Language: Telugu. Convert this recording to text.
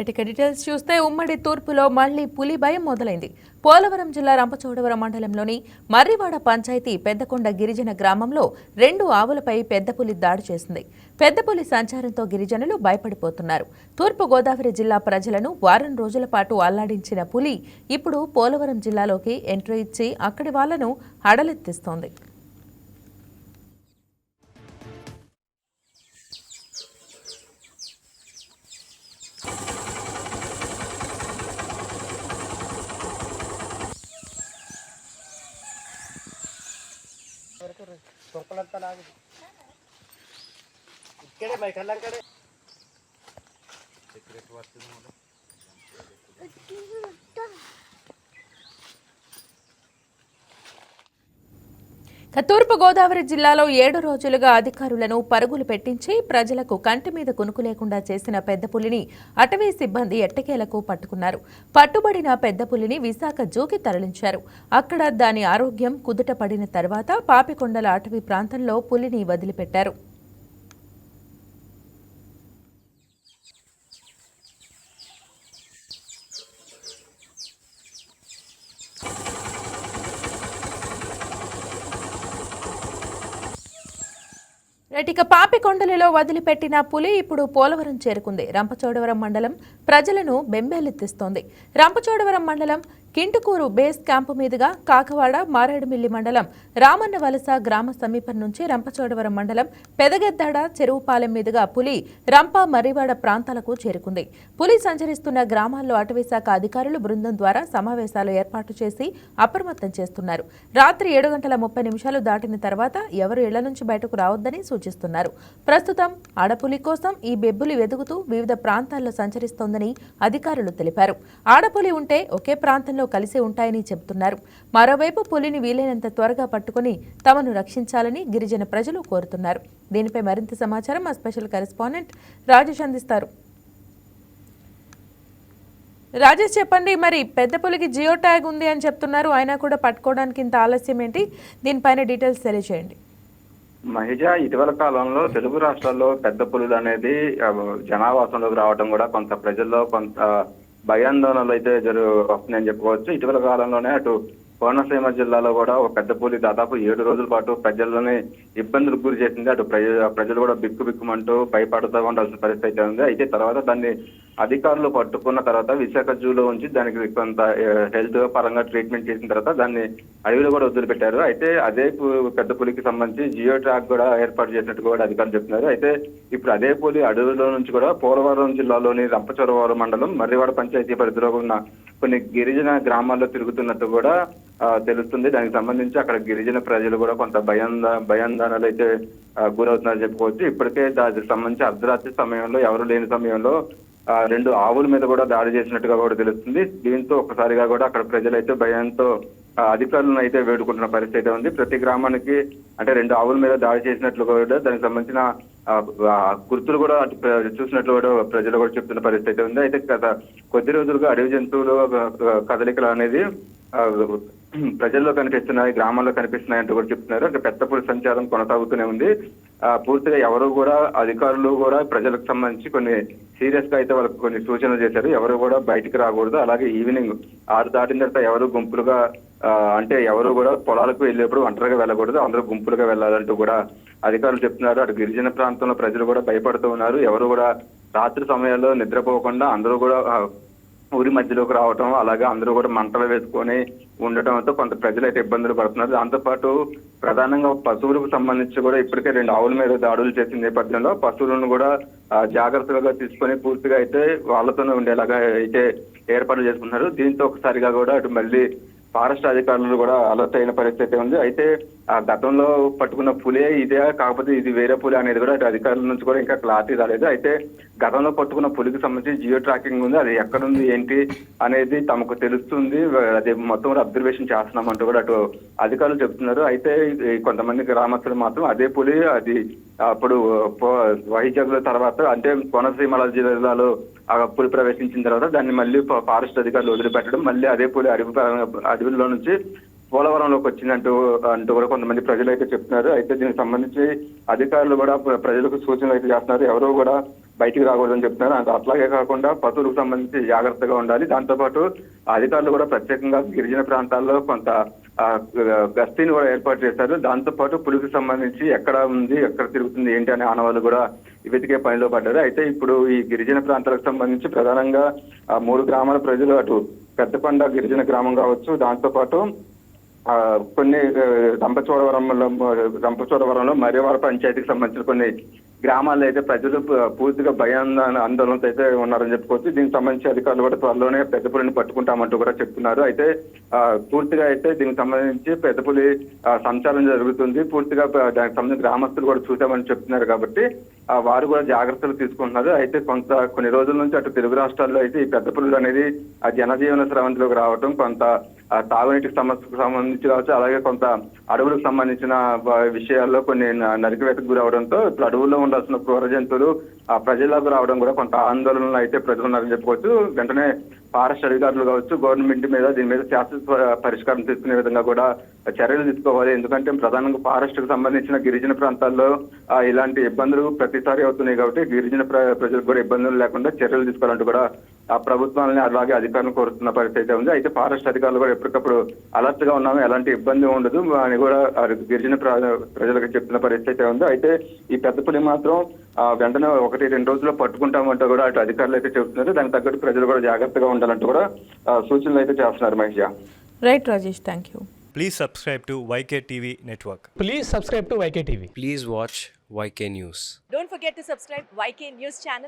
ఇక డీటెయిల్స్ చూస్తే ఉమ్మడి తూర్పులో మళ్లీ పులి భయం మొదలైంది. పోలవరం జిల్లా రంపచోడవరం మండలంలోని మర్రివాడ పంచాయతీ పెద్దకొండ గిరిజన గ్రామంలో 2 ఆవులపై పెద్ద పులి దాడి చేసింది. పెద్ద పులి సంచారంతో గిరిజనులు భయపడిపోతున్నారు. తూర్పు గోదావరి జిల్లా ప్రజలను వారం రోజుల పాటు అల్లాడించిన పులి ఇప్పుడు పోలవరం జిల్లాలోకి ఎంట్రీ ఇచ్చి అక్కడి వాళ్లను హడలెత్తిస్తోంది. इकडे बैठलांकडे తూర్పు గోదావరి జిల్లాలో 7 రోజులుగా అధికారులను పరుగులు పెట్టించి ప్రజలకు కంటి మీద కునుకు లేకుండా చేసిన పెద్ద పులిని అటవీ సిబ్బంది ఎట్టకేలకు పట్టుకున్నారు. పట్టుబడిన పెద్ద పులిని విశాఖ జూకి తరలించారు. అక్కడ దాని ఆరోగ్యం కుదుట పడిన తర్వాత పాపికొండల అటవీ ప్రాంతంలో పులిని వదిలిపెట్టారు. ఇక పాపికొండలిలో వదిలిపెట్టిన పులి ఇప్పుడు పోలవరం చేరుకుంది. రంపచోడవరం మండలం ప్రజలను బెంబేలెత్తిస్తోంది. రంపచోడవరం మండలం కింటుకూరు బేస్ క్యాంపు మీదుగా కాకవాడ మారేడుమిల్లి మండలం రామన్నవలస గ్రామ సమీపం నుంచి రంపచోడవరం మండలం పెదగెద్దాడ చెరువుపాలెం మీదుగా పులి రంప మర్రివాడ ప్రాంతాలకు చేరుకుంది. పులి సంచరిస్తున్న గ్రామాల్లో అటవీశాఖ అధికారులు బృందం ద్వారా సమావేశాలు ఏర్పాటు చేసి అప్రమత్తం చేస్తున్నారు. రాత్రి 7:30 దాటిన తర్వాత ఎవరు ఇళ్ల నుంచి బయటకు రావద్దని సూచిస్తున్నారు. ప్రస్తుతం ఆడపులి కోసం ఈ బెబ్బులి వెతుకుతూ వివిధ ప్రాంతాల్లో సంచరిస్తోందని అధికారులు తెలిపారు. ఆడపులి ఉంటే ఒకే ప్రాంతంలో కలిసి ఉంటాయని చెబుతున్నారు. మరోవైపు పులిని వీలైనంత త్వరగా పట్టుకుని తమను రక్షించాలని గిరిజన ప్రజలు కోరుతున్నారు. దీనిపై మరింత సమాచారం మా స్పెషల్ కరెస్పాండెంట్ రాజేష్ అందిస్తారు. రాజేష్ చెప్పండి, మరి పెద్ద పులికి జియో ట్యాగ్ ఉంది అని చెప్తున్నారు, అయినా కూడా పట్టుకోవడానికి ఇంత ఆలస్యం ఏంటి? దీనిపైన డీటెయిల్స్ తెలియజేయండి. మహిజ, ఇటీవల కాలంలో తెలుగు రాష్ట్రాల్లో పెద్ద పులులు అనేది జనావాసంలోకి రావడం కూడా కొంత ప్రజల్లో కొంత భయాందోళనలు అయితే వస్తున్నాయని చెప్పుకోవచ్చు. ఇటీవల కాలంలోనే అటు కోనసీమ జిల్లాలో కూడా ఒక పెద్ద పులి దాదాపు 7 రోజుల పాటు ప్రజల్లోనే ఇబ్బందులకు గురి చేసింది. అటు ప్రజలు కూడా బిక్కుమంటూ భయపడుతూ ఉండాల్సిన పరిస్థితి అయితే ఉంది. అయితే తర్వాత దాన్ని అధికారులు పట్టుకున్న తర్వాత విశాఖ జూలో ఉంచి దానికి కొంత హెల్త్ పరంగా ట్రీట్మెంట్ చేసిన తర్వాత దాన్ని అడవిలో కూడా వదిలిపెట్టారు. అయితే అదే పెద్ద పులికి సంబంధించి జియో ట్రాక్ కూడా ఏర్పాటు చేసినట్టు కూడా అధికారులు చెప్తున్నారు. అయితే ఇప్పుడు అదే పులి అడవిలో నుంచి కూడా పోలవరం జిల్లాలోని రంపచోడవరం మండలం మర్రివాడ పంచాయతీ పరిధిలో ఉన్న కొన్ని గిరిజన గ్రామాల్లో తిరుగుతున్నట్టు కూడా తెలుస్తుంది. దానికి సంబంధించి అక్కడ గిరిజన ప్రజలు కూడా కొంత భయాందోళనలు అయితే గురవుతున్నారని చెప్పుకోవచ్చు. ఇప్పటికే దానికి సంబంధించి అర్ధరాత్రి సమయంలో ఎవరు లేని సమయంలో 2 ఆవుల మీద కూడా దాడి చేసినట్టుగా కూడా తెలుస్తుంది. దీంతో ఒక్కసారిగా కూడా అక్కడ ప్రజలైతే భయంతో అధికారులను అయితే వేడుకుంటున్న పరిస్థితి ఉంది. ప్రతి గ్రామానికి అంటే 2 ఆవుల మీద దాడి చేసినట్లు కూడా దానికి సంబంధించిన గుర్తులు కూడా చూసినట్లు కూడా ప్రజలు కూడా చెప్తున్న పరిస్థితి ఉంది. అయితే గత కొద్ది రోజులుగా అడవి జంతువులు కదలికలు అనేది ప్రజల్లో కనిపిస్తున్నాయి, గ్రామాల్లో కనిపిస్తున్నాయి అంటూ కూడా చెప్తున్నారు. అంటే పెద్ద పులి సంచారం కొనసాగుతూనే ఉంది. పూర్తిగా ఎవరు కూడా అధికారులు కూడా ప్రజలకు సంబంధించి కొన్ని సీరియస్ గా అయితే వాళ్ళకి కొన్ని సూచనలు చేశారు. ఎవరు కూడా బయటికి రాకూడదు, అలాగే ఈవినింగ్ 6 దాటిన తర్వాత ఎవరు గుంపులుగా అంటే ఎవరు కూడా పొలాలకు వెళ్ళేప్పుడు ఒంటరిగా వెళ్ళకూడదు, అందరూ గుంపులుగా వెళ్ళాలంటూ కూడా అధికారులు చెప్తున్నారు. అటు గిరిజన ప్రాంతంలో ప్రజలు కూడా భయపడుతూ ఉన్నారు. ఎవరు కూడా రాత్రి సమయాల్లో నిద్రపోకుండా అందరూ కూడా ఊరి మధ్యలోకి రావటం, అలాగే అందరూ కూడా మంటలు వేసుకొని ఉండటంతో కొంత ప్రజలు అయితే ఇబ్బందులు పడుతున్నారు. దాంతోపాటు ప్రధానంగా పశువులకు సంబంధించి కూడా ఇప్పటికే 2 ఆవుల మీద దాడులు చేసిన నేపథ్యంలో పశువులను కూడా జాగ్రత్తగా తీసుకొని పూర్తిగా అయితే వాళ్ళతోనే ఉండేలాగా అయితే ఏర్పాట్లు చేసుకున్నారు. దీంతో ఒకసారిగా కూడా అటు మళ్ళీ ఫారెస్ట్ అధికారులు కూడా అలర్ట్ అయిన పరిస్థితి ఉంది. అయితే ఆ గతంలో పట్టుకున్న పులే ఇదే, కాకపోతే ఇది వేరే పులి అనేది కూడా అధికారుల నుంచి కూడా ఇంకా క్లారిటీ రాలేదు. అయితే గతంలో పట్టుకున్న పులికి సంబంధించి జియో ట్రాకింగ్ ఉంది, అది ఎక్కడుంది ఏంటి అనేది తమకు తెలుస్తుంది, అది మొత్తం కూడా అబ్జర్వేషన్ చేస్తున్నామంటూ కూడా అటు అధికారులు చెప్తున్నారు. అయితే కొంతమంది గ్రామస్తులు మాత్రం అదే పులి అది అప్పుడు వైజాగ్ లో తర్వాత అంటే కోనసీమ జిల్లాలో ఆ పులి ప్రవేశించిన తర్వాత దాన్ని మళ్ళీ ఫారెస్ట్ అధికారులు వదిలిపెట్టడం, మళ్ళీ అదే పులి అడవిలో నుంచి పోలవరంలోకి వచ్చిందంటూ కూడా కొంతమంది ప్రజలు అయితే చెప్తున్నారు. అయితే దీనికి సంబంధించి అధికారులు కూడా ప్రజలకు సూచనలు అయితే చేస్తున్నారు. ఎవరో కూడా బయటికి రాకూడదని చెప్తున్నారు. అట్లాగే కాకుండా పశువులకు సంబంధించి జాగ్రత్తగా ఉండాలి. దాంతోపాటు అధికారులు కూడా ప్రత్యేకంగా గిరిజన ప్రాంతాల్లో కొంత గస్తీని కూడా ఏర్పాటు చేశారు. దాంతోపాటు పులికి సంబంధించి ఎక్కడ ఉంది, ఎక్కడ తిరుగుతుంది, ఏంటి అనే ఆనవాళ్ళు కూడా వెతికే పనిలో పడ్డారు. అయితే ఇప్పుడు ఈ గిరిజన ప్రాంతాలకు సంబంధించి ప్రధానంగా 3 గ్రామాల ప్రజలు, అటు పెద్దకొండ గిరిజన గ్రామం కావచ్చు, దాంతోపాటు కొన్ని రంపచోడవరంలో మర్రివాడ పంచాయతీకి సంబంధించిన కొన్ని గ్రామాల్లో అయితే ప్రజలు పూర్తిగా ఆందోళనతో అయితే ఉన్నారని చెప్పుకోవచ్చు. దీనికి సంబంధించి అధికారులు కూడా త్వరలోనే పెద్దపులిని పట్టుకుంటామంటూ కూడా చెప్తున్నారు. అయితే పూర్తిగా అయితే దీనికి సంబంధించి పెద్దపులి సంచారం జరుగుతుంది. పూర్తిగా దానికి సంబంధించి గ్రామస్తులు కూడా చూసామని చెప్తున్నారు. కాబట్టి వారు కూడా జాగ్రత్తలు తీసుకుంటున్నారు. అయితే కొన్ని రోజుల నుంచి అటు తెలుగు రాష్ట్రాల్లో అయితే ఈ పెద్దపులులు అనేది ఆ జనజీవన స్రవంతిలోకి రావడం, కొంత తాగునీటికి సమస్యకు సంబంధించి కావచ్చు, అలాగే కొంత అడవులకు సంబంధించిన విషయాల్లో కొన్ని నరికివేతకు గురవడంతో ఇప్పుడు అడవుల్లో ఉండాల్సిన క్రూర జంతువులు ప్రజలకు రావడం కూడా కొంత ఆందోళనలు అయితే ప్రజలు ఉన్నారని చెప్పుకోవచ్చు. వెంటనే ఫారెస్ట్ అధికారులు కావచ్చు, గవర్నమెంట్ మీద దీని మీద శాశ్వత పరిష్కారం తీసుకునే విధంగా కూడా చర్యలు తీసుకోవాలి. ఎందుకంటే ప్రధానంగా ఫారెస్ట్ కు సంబంధించిన గిరిజన ప్రాంతాల్లో ఇలాంటి ఇబ్బందులు ప్రతిసారి అవుతున్నాయి. కాబట్టి గిరిజన ప్రజలకు కూడా ఇబ్బందులు లేకుండా చర్యలు తీసుకోవాలంటూ కూడా ఆ ప్రభుత్వాలని అలాగే అధికారులను కోరుతున్న పరిస్థితి అయితే ఉంది. అయితే ఫారెస్ట్ అధికారులు కూడా ఎప్పటికప్పుడు అలర్ట్ గా ఉన్నాము, ఎలాంటి ఇబ్బంది ఉండదు అని కూడా గిరిజన ప్రజలకు చెప్తున్న పరిస్థితి అయితే ఉంది. అయితే ఈ పెద్దపులి మాత్రం వెంటనే 1-2 రోజుల్లో పట్టుకుంటామంటూ కూడా అటు అధికారులు అయితే చెబుతున్నారు. దానికి తగ్గట్టు ప్రజలు కూడా జాగ్రత్తగా ఉండాలంటూ కూడా సూచనలు అయితే చేస్తున్నారు. Mahesh. Right Rajesh, thank you. Please subscribe to YK TV Network. Please subscribe to YK TV. Please watch YK News. Don't forget to subscribe YK News channel